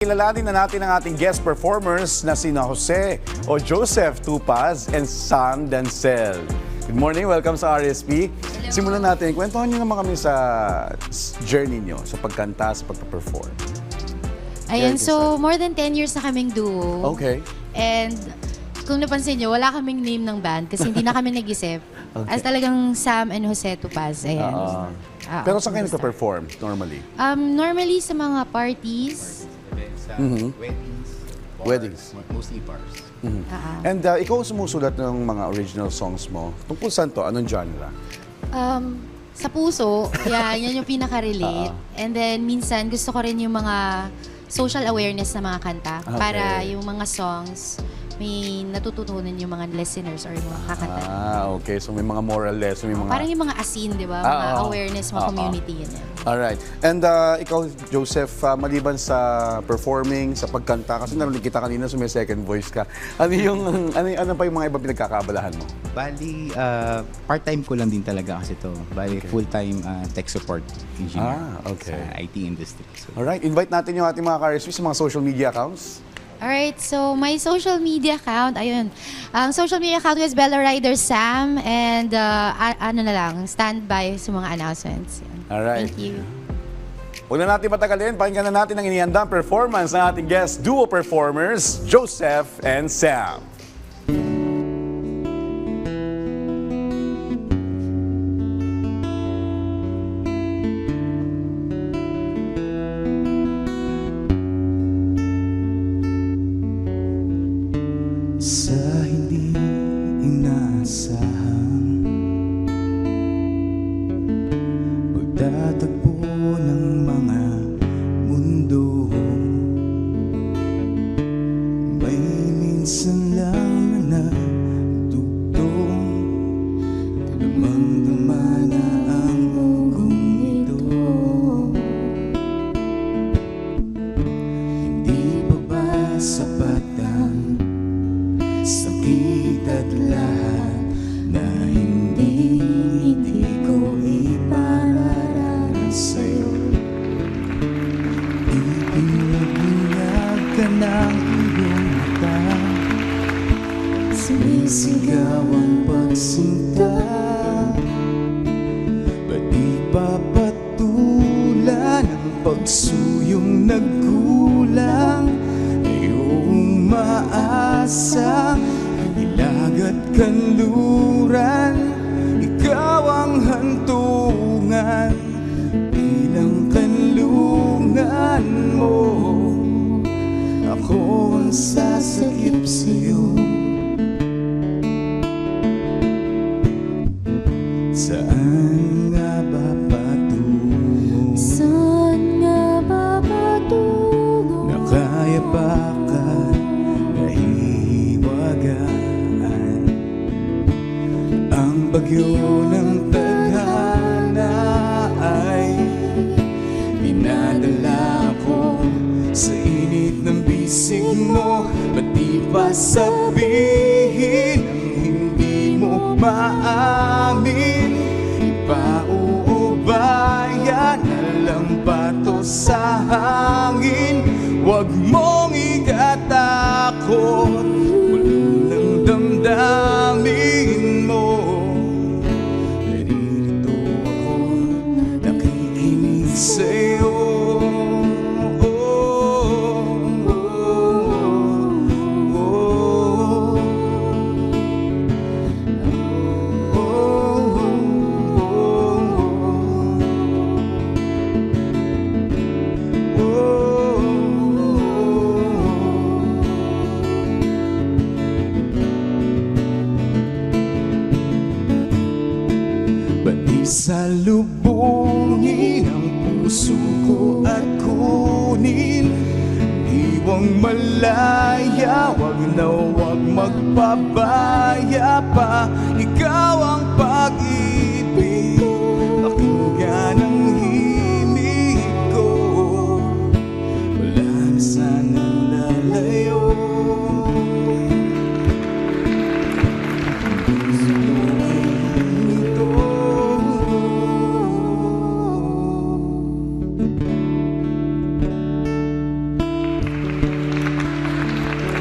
Kilalanin na natin ang ating guest performers na sina Jose o Joseph Tupaz and Sam Dancel. Good morning, welcome sa RSP. Simulan natin, kwentuhan niyo naman kami sa journey niyo, sa pagkanta, sa pagpa-perform. Ayan, so more than 10 years na kaming duo. Okay. And kung napansin nyo, wala kaming name ng band kasi hindi na kami nag-isip. Okay. As talagang Sam and Jose Tupaz. Ayan. Pero saan kayo nagpa-perform normally? Normally sa mga parties. Weddings. Mostly bars. And ikaw sumusulat ng mga original songs mo. Tungkol saan to? Anong genre? Sa puso, yan yung pinaka-relate. And then minsan gusto ko rin yung mga social awareness na mga kanta. Okay. Para yung mga songs, may natututunan yung mga listeners or yung mga kakanta. Okay. So may mga moral lesson, may mga... Parang yung mga asin, di ba? Mga awareness, mga community, yun. Alright. And ikaw, Joseph, maliban sa performing, sa pagkanta, kasi narinig kita kanina sa may second voice ka, ano pa yung mga ibang pinagkakaabalahan mo? Bali, part-time ko lang din talaga kasi to. Bali, full-time tech support engineer okay. sa IT industry. So, Alright. Invite natin yung ating mga ka-RSP sa mga social media accounts. Alright, so my social media account, ayun. Ang social media account is Bella Rider Sam and standby sa mga announcements. Yan. Alright. Thank you. Huwag na natin patagalin, pakinggan na natin ang inihandang performance ng ating guest duo performers, Joseph and Sam. sa hindi inaasahan pagtatagpo ng mga mundo, may minsan lang na nagdugtong, damang-dama na ang mugong ito. Hindi pa ba sapat ang sakit at lahat na hindi ko ipararanas sa'yo? Ipinagbinyag ka ng iyong mata, sumisigaw ang pagsinta. Ba't di papatulan ang pagsuyong nagkulang? Iyong maasa, ilag at kanluran, ikaw ang hantungan, bilang kanlungan mo, ako ang sasakip sa'yo. Saan nga ba patungo? Saan nga ba patungo? Na kaya pa ka nahiwagaan? Ang bagyo ng tadhana ay dinadala ko sa init ng bisig mo. Ba't di pa sabihin ang hindi mo maamin? Ipauubayan na lang ba to sa hangin? Huwag mong ikatakot, walang damdamin mo. Naririto ako, nakikinig sa'yo. Salubungin ang puso ko at kunin, iwang malaya, wag na wag magpabaya pa. Ikaw ang pag-ibig